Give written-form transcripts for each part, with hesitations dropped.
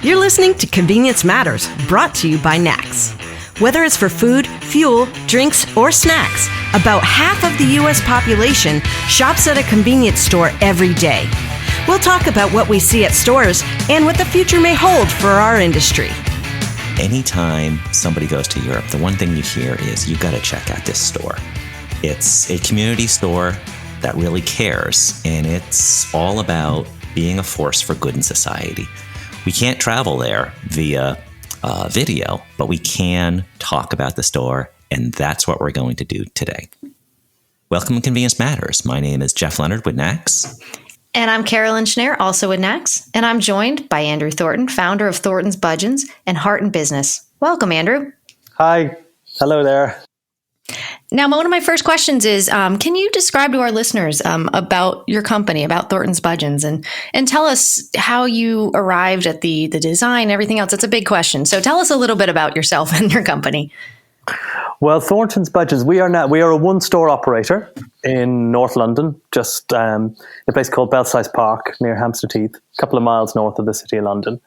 You're listening to Convenience Matters, brought to you by NACS. Whether it's for food, fuel, drinks, or snacks, about half of the U.S. population shops at a convenience store every day. We'll talk about what we see at stores and what the future may hold for our industry. Anytime somebody goes to Europe, the one thing you hear is, you got to check out this store. It's a community store that really cares, and it's all about being a force for good in society. We can't travel there via video, but we can talk about the store, and that's what we're going to do today. Welcome to Convenience Matters. My name is Jeff Lenard with NACS. And I'm Carolyn Schnare, also with NACS. And I'm joined by Andrew Thornton, founder of Thorntons Budgets and Heart in Business. Welcome, Andrew. Hi. Hello there. Now, one of my first questions is, can you describe to our listeners about your company, about Thorntons Budgets, and tell us how you arrived at the design, everything else? It's a big question. So tell us a little bit about yourself and your company. Well, Thorntons Budgets, we are a one-store operator in North London, just a place called Belsize Park near Hampstead Heath, a couple of miles north of the City of London.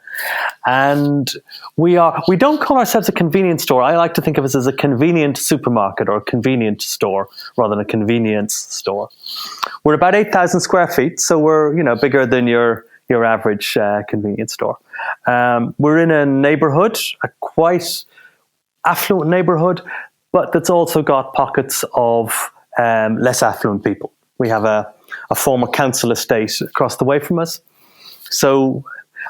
And we don't call ourselves a convenience store. I like to think of us as a convenient supermarket or a convenient store rather than a convenience store. We're about 8,000 square feet, so we're bigger than your average convenience store. We're in a neighborhood, a quite affluent neighborhood, but that's also got pockets of less affluent people. We have a former council estate across the way from us. So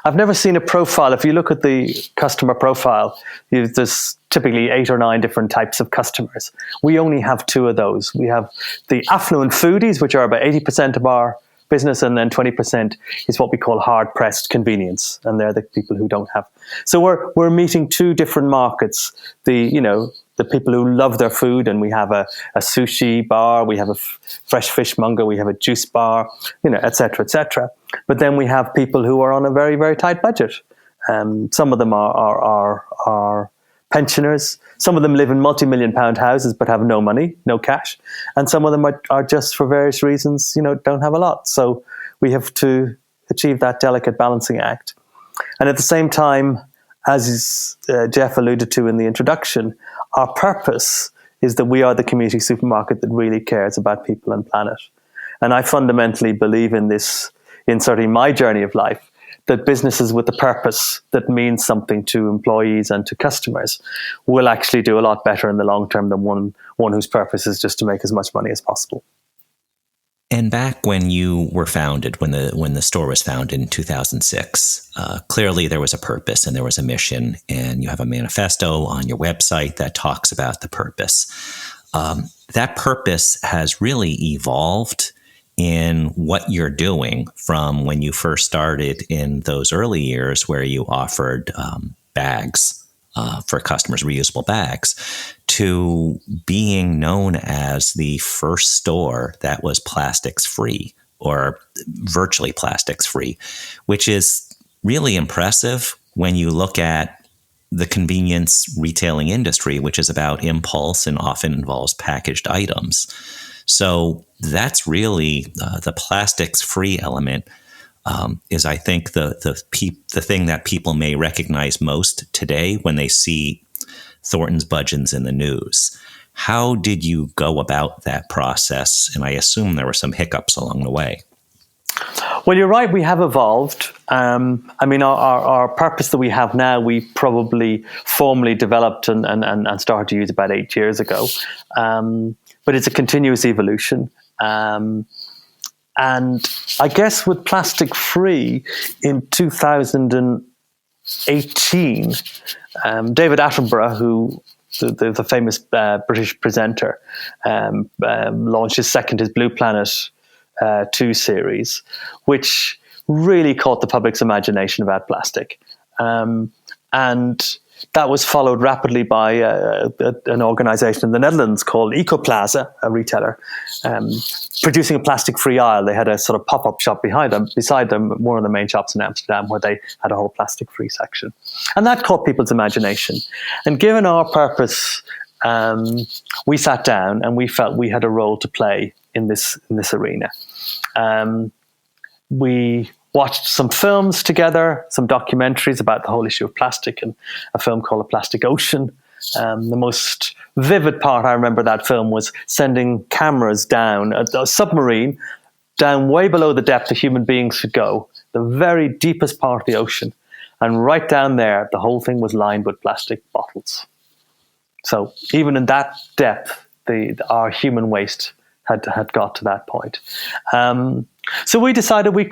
I've never seen a profile. If you look at the customer profile, there's typically 8 or 9 different types of customers. We only have 2 of those. We have the affluent foodies, which are about 80% of our business, and then 20% is what we call hard-pressed convenience, and they're the people who don't have. So we're meeting 2 different markets. The people who love their food, and we have a sushi bar, we have a fresh fish monger, we have a juice bar, et cetera, et cetera. But then we have people who are on a very, very tight budget. Some of them are pensioners. Some of them live in multi-million pound houses but have no money, no cash. And some of them are just, for various reasons, don't have a lot. So we have to achieve that delicate balancing act. And at the same time, as Jeff alluded to in the introduction, our purpose is that we are the community supermarket that really cares about people and planet. And I fundamentally believe in this, in certainly my journey of life, that businesses with a purpose that means something to employees and to customers will actually do a lot better in the long term than one whose purpose is just to make as much money as possible. And back when you were founded, when the store was founded in 2006, clearly there was a purpose and there was a mission, and you have a manifesto on your website that talks about the purpose. That purpose has really evolved in what you're doing from when you first started in those early years, where you offered bags for customers, reusable bags, to being known as the first store that was plastics free, or virtually plastics free, which is really impressive when you look at the convenience retailing industry, which is about impulse and often involves packaged items. So that's really the plastics free element is, I think, the thing that people may recognize most today when they see Thorntons Budgets in the news. How did you go about that process? And I assume there were some hiccups along the way. Well, you're right. We have evolved. Our purpose that we have now, we probably formally developed and started to use about 8 years ago. But it's a continuous evolution. And I guess with plastic free in 2018, David Attenborough, who the famous British presenter, launched his Blue Planet 2 series, which really caught the public's imagination about plastic. And that was followed rapidly by an organization in the Netherlands called Ecoplaza, a retailer, producing a plastic-free aisle. They had a sort of pop-up shop beside them, one of the main shops in Amsterdam, where they had a whole plastic-free section. And that caught people's imagination. And given our purpose, we sat down and we felt we had a role to play in this arena. We watched some films together, some documentaries about the whole issue of plastic, and a film called A Plastic Ocean. The most vivid part I remember that film was sending cameras down a submarine down way below the depth a human beings could go, the very deepest part of the ocean. And right down there, the whole thing was lined with plastic bottles. So even in that depth, our human waste had got to that point. So we decided we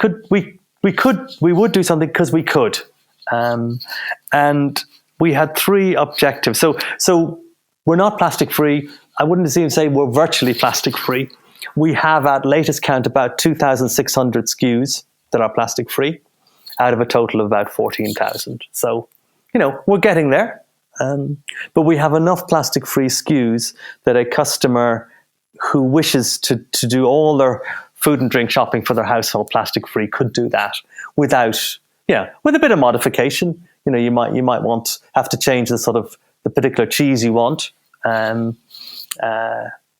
would do something because we could. And we had 3 objectives. So we're not plastic free. I wouldn't even say we're virtually plastic free. We have, at latest count, about 2,600 SKUs that are plastic free out of a total of about 14,000. So, we're getting there. But we have enough plastic free SKUs that a customer who wishes to do all their food and drink shopping for their household plastic free could do that with a bit of modification. You might have to change the particular cheese you want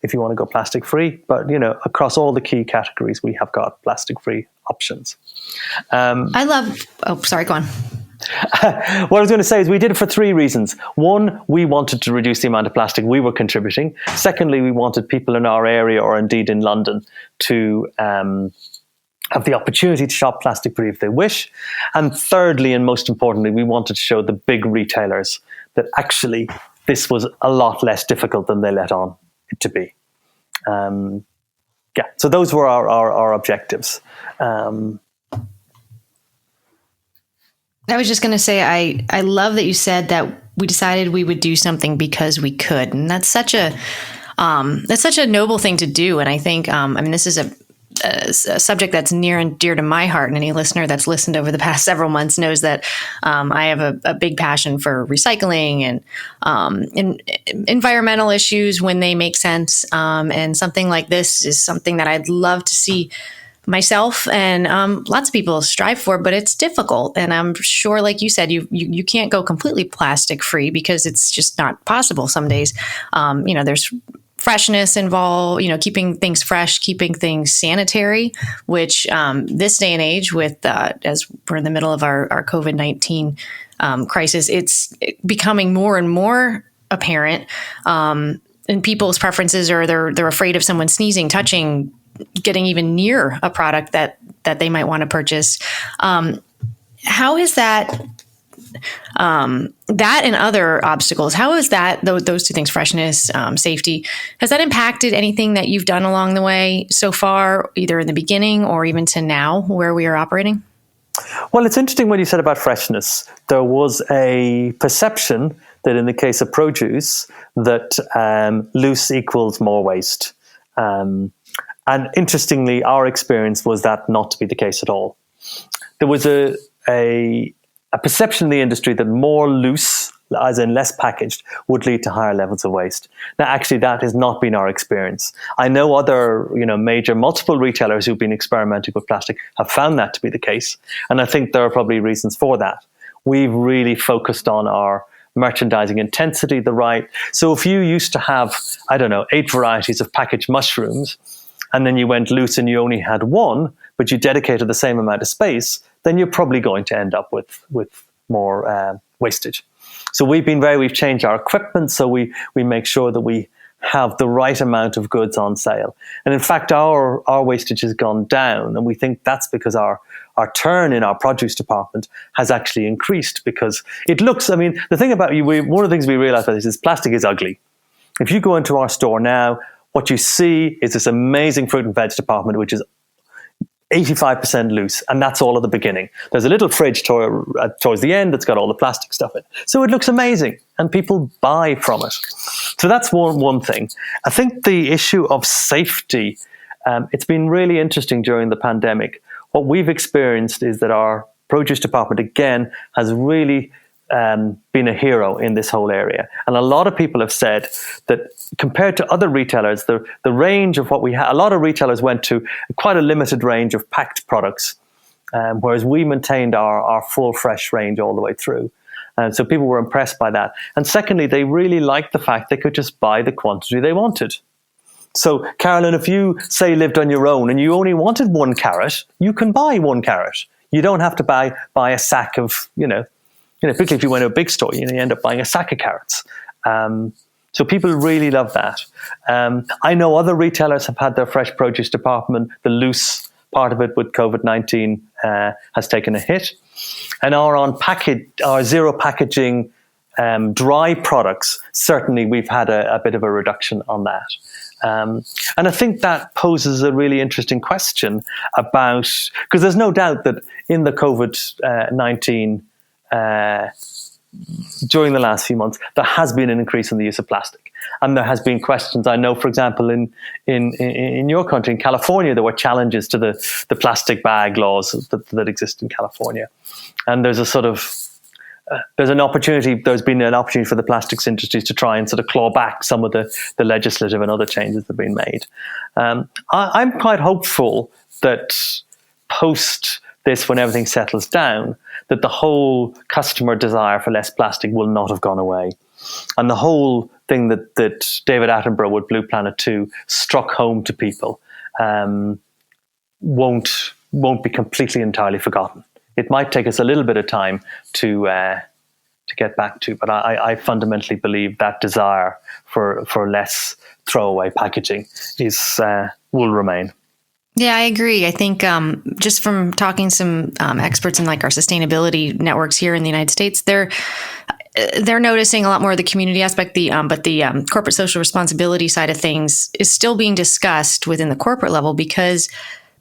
if you want to go plastic free. But across all the key categories, we have got plastic free options. Sorry, go on. What I was going to say is we did it for 3 reasons. 1, we wanted to reduce the amount of plastic we were contributing. Secondly, we wanted people in our area, or indeed in London, to have the opportunity to shop plastic free if they wish. And thirdly, and most importantly, we wanted to show the big retailers that actually this was a lot less difficult than they let on it to be. So those were our objectives. I was just going to say, I love that you said that we decided we would do something because we could. And that's such a noble thing to do. And I think, this is a subject that's near and dear to my heart. And any listener that's listened over the past several months knows that I have a big passion for recycling and environmental issues when they make sense. And something like this is something that I'd love to see myself and lots of people strive for, but it's difficult. And I'm sure, like you said, you can't go completely plastic free because it's just not possible some days. There's freshness involved, keeping things fresh, keeping things sanitary, which this day and age with, as we're in the middle of our COVID-19 crisis, it's becoming more and more apparent in people's preferences, or they're afraid of someone sneezing, touching, getting even near a product that they might want to purchase. How is that and other obstacles, how is that, those 2 things, freshness, safety, has that impacted anything that you've done along the way so far, either in the beginning or even to now where we are operating? Well, it's interesting when you said about freshness. There was a perception that in the case of produce that loose equals more waste. And interestingly, our experience was that not to be the case at all. There was a perception in the industry that more loose, as in less packaged, would lead to higher levels of waste. Now, actually, that has not been our experience. I know other, major multiple retailers who've been experimenting with plastic have found that to be the case. And I think there are probably reasons for that. We've really focused on our merchandising intensity, so if you used to have, 8 varieties of packaged mushrooms, and then you went loose and you only had 1, but you dedicated the same amount of space, then you're probably going to end up with more wastage. So we've changed our equipment, so we make sure that we have the right amount of goods on sale. And in fact, our wastage has gone down, and we think that's because our turn in our produce department has actually increased, because it looks, the thing about one of the things we realize about this is plastic is ugly. If you go into our store now, what you see is this amazing fruit and veg department, which is 85% loose, and that's all at the beginning. There's a little fridge towards the end that's got all the plastic stuff in. So it looks amazing, and people buy from it. So that's one thing. I think the issue of safety, it's been really interesting during the pandemic. What we've experienced is that our produce department, again, has really been a hero in this whole area. And a lot of people have said that compared to other retailers, the range of what we have, a lot of retailers went to quite a limited range of packed products, whereas we maintained our full fresh range all the way through. And so people were impressed by that. And secondly, they really liked the fact they could just buy the quantity they wanted. So, Carolyn, if you, say, lived on your own and you only wanted 1 carrot, you can buy 1 carrot. you don't have to buy a sack of, particularly if you went to a big store, you end up buying a sack of carrots. So people really love that. I know other retailers have had their fresh produce department. The loose part of it with COVID-19 has taken a hit. And our zero packaging dry products, certainly we've had a bit of a reduction on that. And I think that poses a really interesting question about, because there's no doubt that in the COVID-19 during the last few months, there has been an increase in the use of plastic. And there has been questions. I know, for example, in your country, in California, there were challenges to the plastic bag laws that exist in California. And there's there's been an opportunity for the plastics industries to try and sort of claw back some of the legislative and other changes that have been made. I'm quite hopeful that post this, when everything settles down, that the whole customer desire for less plastic will not have gone away. And the whole thing that David Attenborough with Blue Planet 2 struck home to people won't be completely entirely forgotten. It might take us a little bit of time to get back to, but I fundamentally believe that desire for less throwaway packaging will remain. Yeah, I agree. I think just from talking to some experts in like our sustainability networks here in the United States, they're noticing a lot more of the community aspect, but the corporate social responsibility side of things is still being discussed within the corporate level because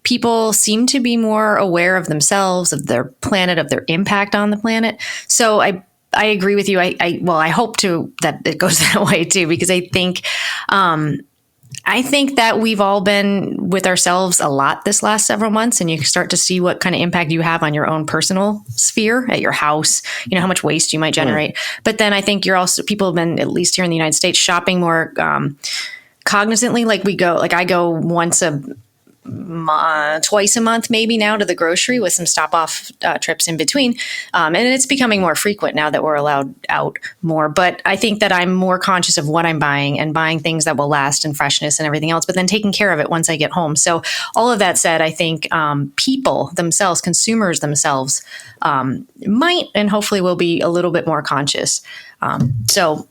people seem to be more aware of themselves, of their planet, of their impact on the planet. So I agree with you. I hope that it goes that way too, because I think that we've all been with ourselves a lot this last several months, and you start to see what kind of impact you have on your own personal sphere at your house, how much waste you might generate. But then I think people have been, at least here in the United States, shopping more cognizantly. I go twice a month maybe now to the grocery with some stop-off trips in between. And it's becoming more frequent now that we're allowed out more. But I think that I'm more conscious of what I'm buying and buying things that will last and freshness and everything else, but then taking care of it once I get home. So all of that said, I think people themselves, consumers themselves, might and hopefully will be a little bit more conscious. So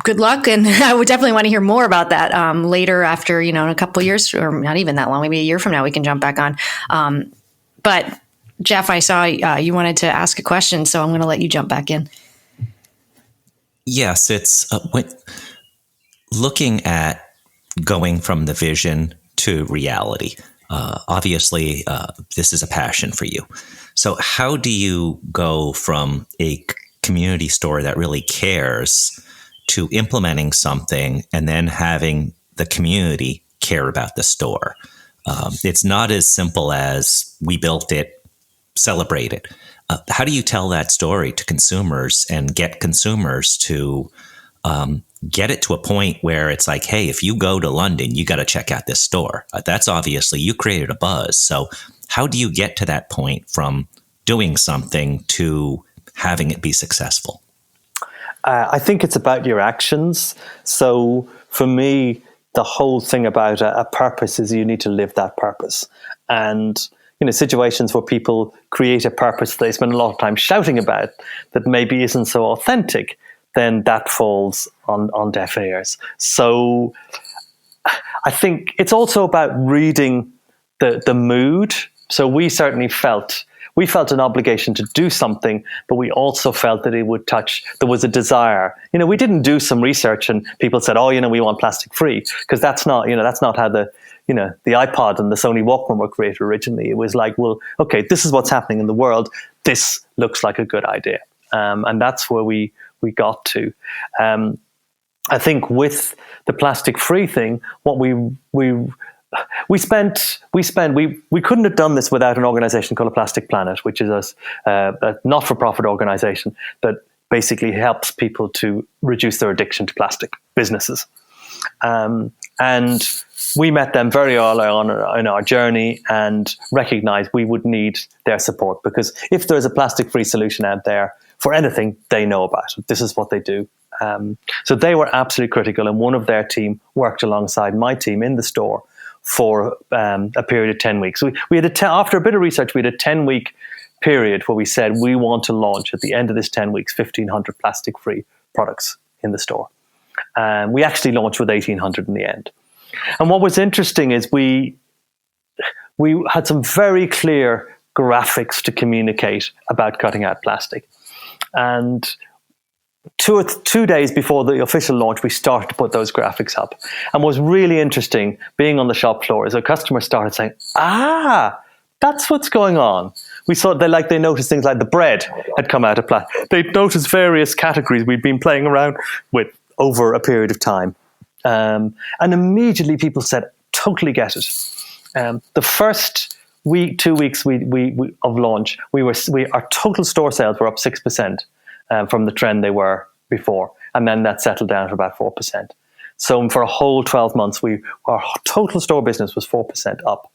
good luck. And I would definitely want to hear more about that later after, in a couple of years, or not even that long, maybe a year from now, we can jump back on. But Jeff, I saw you wanted to ask a question, so I'm going to let you jump back in. Yes, it's looking at going from the vision to reality. Obviously, this is a passion for you. So how do you go from a community store that really cares to implementing something and then having the community care about the store? It's not as simple as we built it, celebrate it. How do you tell that story to consumers and get consumers to get it to a point where it's like, hey, if you go to London, you got to check out this store. That's obviously, you created a buzz. So how do you get to that point from doing something to having it be successful? I think it's about your actions. So for me, the whole thing about a purpose is you need to live that purpose. And, situations where people create a purpose they spend a lot of time shouting about that maybe isn't so authentic, then that falls on deaf ears. So I think it's also about reading the mood. So we certainly felt an obligation to do something, but we also felt that it would there was a desire. We didn't do some research and people said, we want plastic free, because that's not how the iPod and the Sony Walkman were created originally. It was like, well, okay, this is what's happening in the world. This looks like a good idea. And that's where we got to. I think with the plastic free thing, what we couldn't have done this without an organization called Plastic Planet, which is a not-for-profit organization that basically helps people to reduce their addiction to plastic, businesses. And we met them very early on in our journey and recognized we would need their support, because if there's a plastic-free solution out there for anything, they know about it. This is what they do. So they were absolutely critical, and one of their team worked alongside my team in the store for a period of 10 weeks. We had after a bit of research, we had a 10-week period where we said we want to launch at the end of this 10 weeks 1,500 plastic-free products in the store. We actually launched with 1,800 in the end. And what was interesting is we had some very clear graphics to communicate about cutting out plastic. And 2 days before the official launch, we started to put those graphics up. And what was really interesting, being on the shop floor, is our customers started saying, that's what's going on. We saw they noticed things like the bread had come out of plastic. They noticed various categories we'd been playing around with over a period of time. And immediately people said, totally get it. The first 2 weeks of launch, our total store sales were up 6% from the trend they were before. And then that settled down to about 4%. So for a whole 12 months, our total store business was 4% up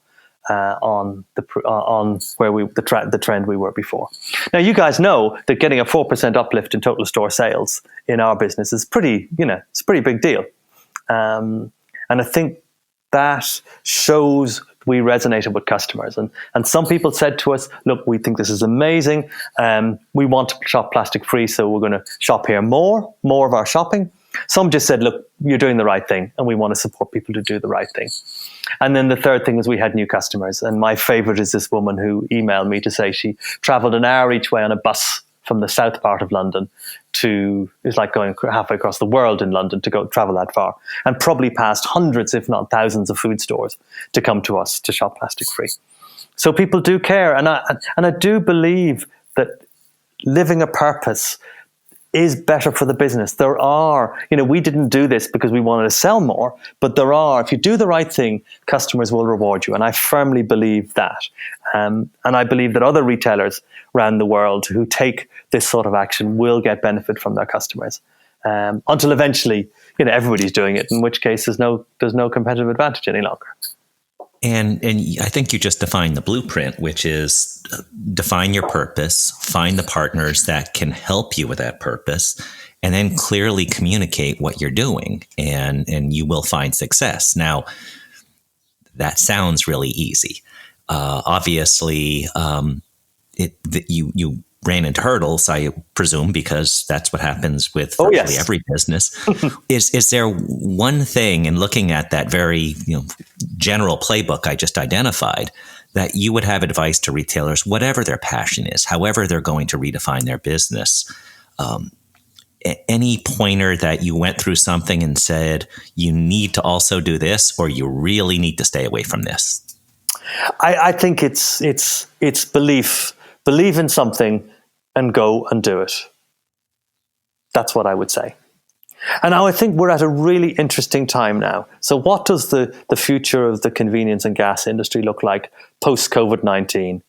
on the trend we were before. Now, you guys know that getting a 4% uplift in total store sales in our business is it's a pretty big deal. And I think that shows we resonated with customers. And some people said to us, look, we think this is amazing. We want to shop plastic free, so we're going to shop here more of our shopping. Some just said, look, you're doing the right thing, and we want to support people to do the right thing. And then the third thing is we had new customers. And my favorite is this woman who emailed me to say she traveled an hour each way on a bus from the south part of London it's like going halfway across the world in London to go travel that far, and probably past hundreds, if not thousands, of food stores to come to us to shop plastic free. So people do care. And I do believe that living a purpose is better for the business. There are, we didn't do this because we wanted to sell more, but if you do the right thing, customers will reward you. And I firmly believe that. And I believe that other retailers around the world who take this sort of action will get benefit from their customers. Until eventually, everybody's doing it, in which case there's no competitive advantage any longer. And I think you just defined the blueprint, which is define your purpose, find the partners that can help you with that purpose, and then clearly communicate what you're doing, and you will find success. Now, that sounds really easy. Obviously, you ran into hurdles, I presume, because that's what happens with virtually every business. Is there one thing, in looking at that very general playbook I just identified, that you would have advice to retailers, whatever their passion is, however they're going to redefine their business? Any pointer that you went through something and said, you need to also do this, or you really need to stay away from this? I think it's belief. Believe in something and go and do it. That's what I would say. And now I think we're at a really interesting time now. So what does the future of the convenience and gas industry look like post-COVID-19?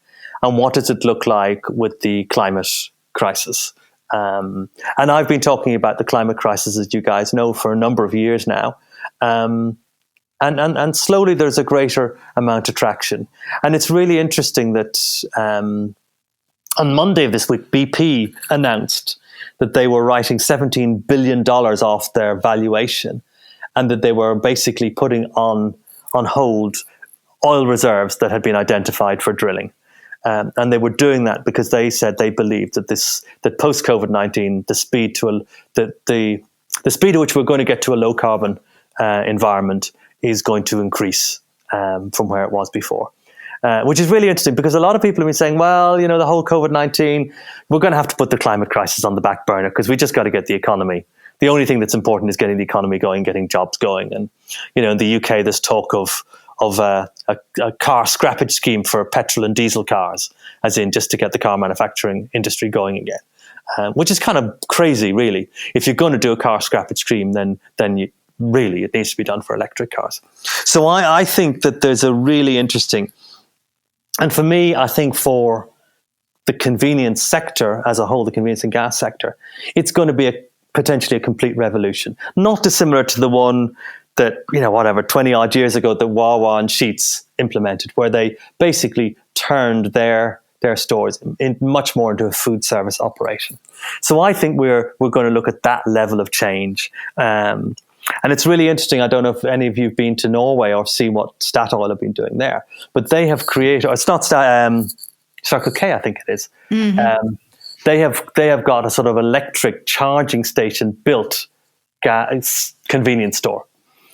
And what does it look like with the climate crisis? And I've been talking about the climate crisis, as you guys know, for a number of years now. And slowly there's a greater amount of traction. And it's really interesting that on Monday of this week, BP announced that they were writing $17 billion off their valuation, and that they were basically putting on hold oil reserves that had been identified for drilling. And they were doing that because they said they believed that post COVID-19, the speed at which we're going to get to a low carbon environment is going to increase from where it was before. Which is really interesting, because a lot of people have been saying, well, the whole COVID-19, we're going to have to put the climate crisis on the back burner because we just got to get the economy. The only thing that's important is getting the economy going, getting jobs going. And, in the UK, there's talk of a car scrappage scheme for petrol and diesel cars, as in just to get the car manufacturing industry going again, which is kind of crazy, really. If you're going to do a car scrappage scheme, then really it needs to be done for electric cars. So I think that there's a really interesting... And for me, I think for the convenience sector as a whole, the convenience and gas sector, it's going to be potentially a complete revolution. Not dissimilar to the one that, 20 odd years ago that Wawa and Sheetz implemented, where they basically turned their stores much more into a food service operation. So I think we're going to look at that level of change. And it's really interesting. I don't know if any of you have been to Norway or seen what Statoil have been doing there, but they have created, or it's not Circle K, I think it is. Mm-hmm. They have got a sort of electric charging station built convenience store.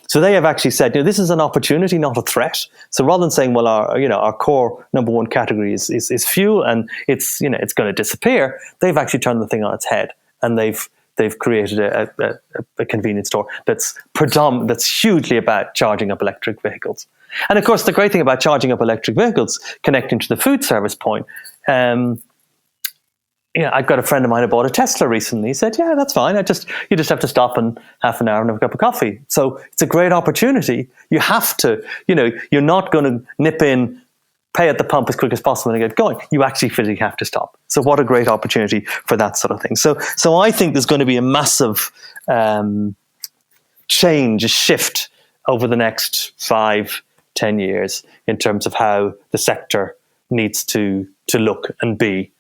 So they have actually said, this is an opportunity, not a threat. So rather than saying, well, our core number one category is fuel and it's going to disappear, they've actually turned the thing on its head, and they've created a convenience store that's hugely about charging up electric vehicles. And of course, the great thing about charging up electric vehicles, connecting to the food service point, I've got a friend of mine who bought a Tesla recently. He said, yeah, that's fine. You just have to stop in half an hour and have a cup of coffee. So it's a great opportunity. You have to, you're not going to nip in, pay at the pump as quick as possible and get going. You actually physically have to stop. So what a great opportunity for that sort of thing. So I think there's going to be a massive change, a shift over the next 5-10 years in terms of how the sector needs to look and be.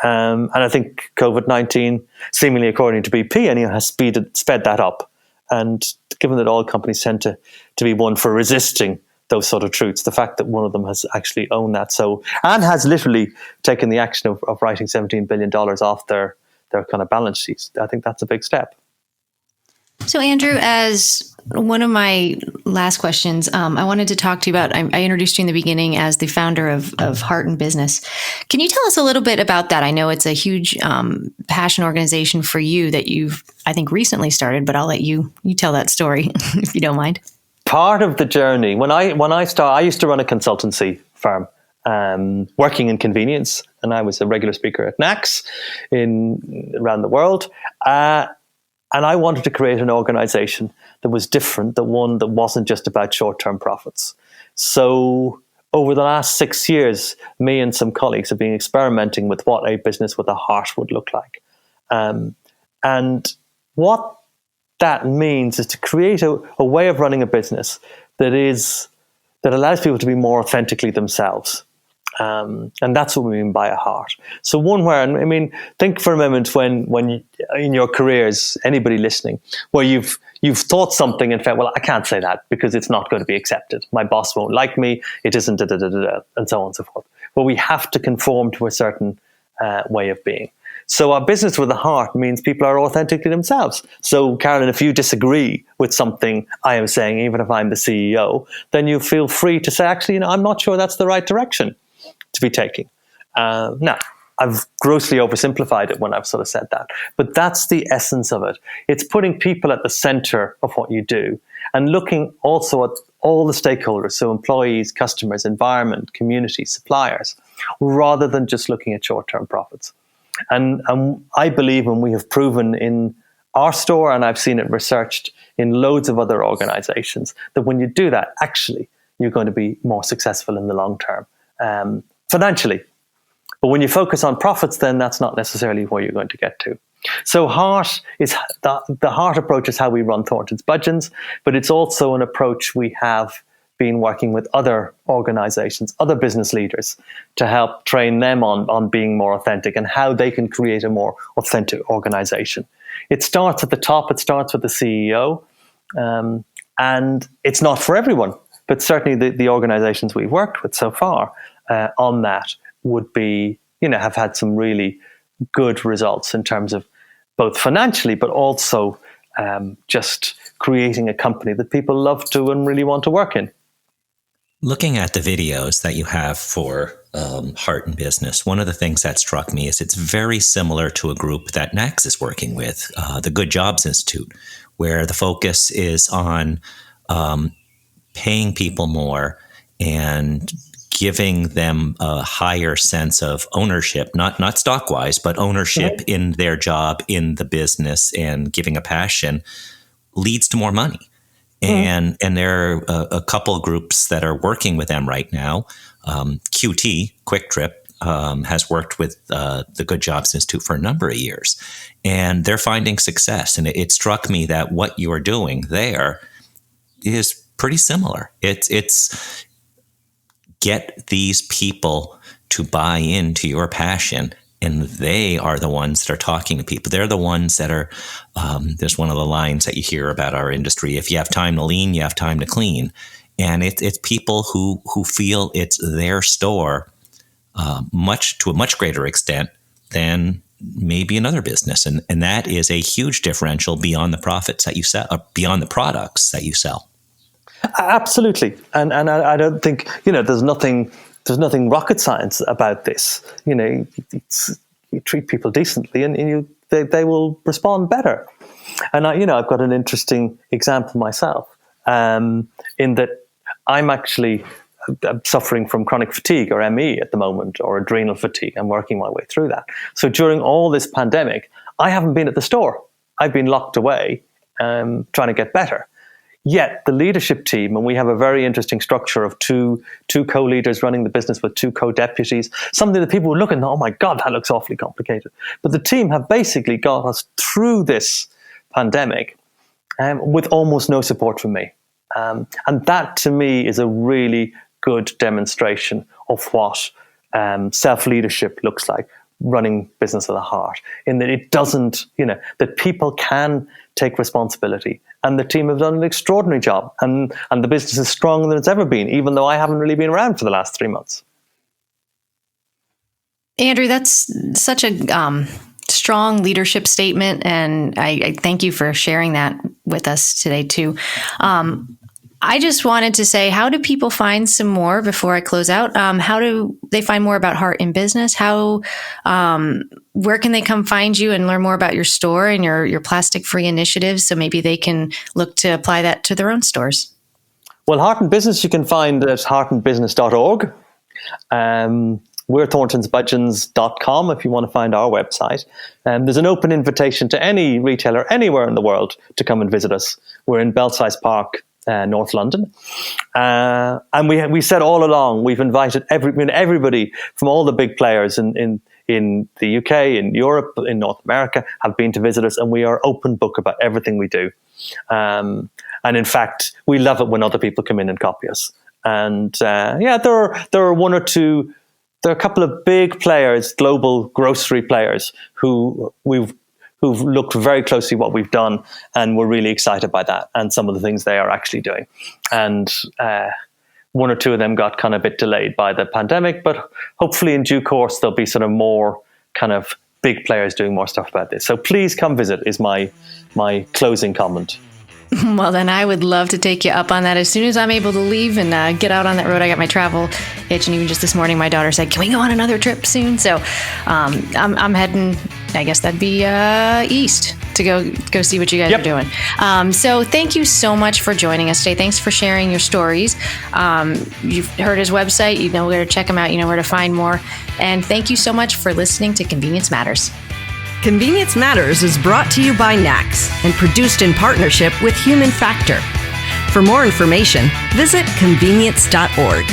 And I think COVID-19, seemingly according to BP, anyhow, has sped that up. And given that all companies tend to be one for resisting those sort of truths, the fact that one of them has actually owned that and has literally taken the action of writing $17 billion off their kind of balance sheets, I think that's a big step. So, Andrew, as one of my last questions, I wanted to talk to you about, I introduced you in the beginning as the founder of Heart in Business. Can you tell us a little bit about that? I know it's a huge passion organization for you that you've, I think, recently started, but I'll let you tell that story if you don't mind. Part of the journey, when I started, I used to run a consultancy firm, working in convenience, and I was a regular speaker at NACS around the world. And I wanted to create an organization that was different, the one that wasn't just about short-term profits. So over the last 6 years, me and some colleagues have been experimenting with what a business with a heart would look like. And what that means is to create a way of running a business that allows people to be more authentically themselves. And that's what we mean by a heart. So think for a moment when you, in your careers, anybody listening, where you've thought something and felt, well, I can't say that because it's not going to be accepted. My boss won't like me. It isn't, and so on and so forth. Well, we have to conform to a certain way of being. So our business with a heart means people are authentically themselves. So, Carolyn, if you disagree with something I am saying, even if I'm the CEO, then you feel free to say, actually, I'm not sure that's the right direction to be taking. Now, I've grossly oversimplified it when I've sort of said that, but that's the essence of it. It's putting people at the center of what you do and looking also at all the stakeholders, so employees, customers, environment, community, suppliers, rather than just looking at short-term profits. And I believe, and we have proven in our store, and I've seen it researched in loads of other organizations, that when you do that, actually, you're going to be more successful in the long term. Financially. But when you focus on profits, then that's not necessarily where you're going to get to. So heart is the heart approach is how we run Thorntons Budgets, but it's also an approach we have been working with other organizations, other business leaders, to help train them on being more authentic and how they can create a more authentic organization. It starts at the top, it starts with the CEO, and it's not for everyone, but certainly the organizations we've worked with so far on that would be, have had some really good results in terms of both financially, but also just creating a company that people love to and really want to work in. Looking at the videos that you have for Heart in Business, one of the things that struck me is it's very similar to a group that NACS is working with, the Good Jobs Institute, where the focus is on paying people more and giving them a higher sense of ownership, not stock-wise, but ownership in their job, in the business, and giving a passion leads to more money. And there are a couple groups that are working with them right now. QT, Quick Trip, has worked with the Good Jobs Institute for a number of years, and they're finding success. And it struck me that what you're doing there is pretty similar. It's get these people to buy into your passion And they are the ones that are talking to people. They're the ones that are, there's one of the lines that you hear about our industry: if you have time to lean, you have time to clean. And it's people who feel it's their store to a much greater extent than maybe another business. And that is a huge differential beyond the profits that you sell, beyond the products that you sell. Absolutely. And I don't think, there's nothing rocket science about this. You treat people decently and they will respond better. And I've got an interesting example myself, in that I'm actually suffering from chronic fatigue, or ME at the moment, or adrenal fatigue. I'm working my way through that. So during all this pandemic, I haven't been at the store. I've been locked away, trying to get better. Yet the leadership team, and we have a very interesting structure of two co-leaders running the business with 2 co-deputies, something that people would look at and, oh my God, that looks awfully complicated. But the team have basically got us through this pandemic with almost no support from me. And that to me is a really good demonstration of what self-leadership looks like, running business at the heart, in that it doesn't, that people can take responsibility. And the team have done an extraordinary job. And the business is stronger than it's ever been, even though I haven't really been around for the last 3 months. Andrew, that's such a strong leadership statement. And I thank you for sharing that with us today, too. I just wanted to say, how do people find some more before I close out? How do they find more about Heart in Business? Where can they come find you and learn more about your store and your plastic-free initiatives, so maybe they can look to apply that to their own stores? Well, Heart in Business you can find at heartandbusiness.org. We're thorntonsbudgets.com if you want to find our website. There's an open invitation to any retailer anywhere in the world to come and visit us. We're in Belsize Park, North London. And we said all along, we've invited everybody from all the big players in the UK, in Europe, in North America, have been to visit us, and we are open book about everything we do. And in fact, we love it when other people come in and copy us. And there are one or two, there are a couple of big players, global grocery players, who've looked very closely what we've done, and we're really excited by that and some of the things they are actually doing. And one or two of them got kind of a bit delayed by the pandemic, but hopefully in due course there'll be sort of more kind of big players doing more stuff about this. So please come visit is my closing comment. Well, then I would love to take you up on that as soon as I'm able to leave and get out on that road. I got my travel itch, and even just this morning, my daughter said, "Can we go on another trip soon?" So I'm heading, I guess that'd be east to go see what you guys are doing. So thank you so much for joining us today. Thanks for sharing your stories. You've heard his website. You know where to check him out. You know where to find more. And thank you so much for listening to Convenience Matters. Convenience Matters is brought to you by NACS and produced in partnership with Human Factor. For more information, visit convenience.org.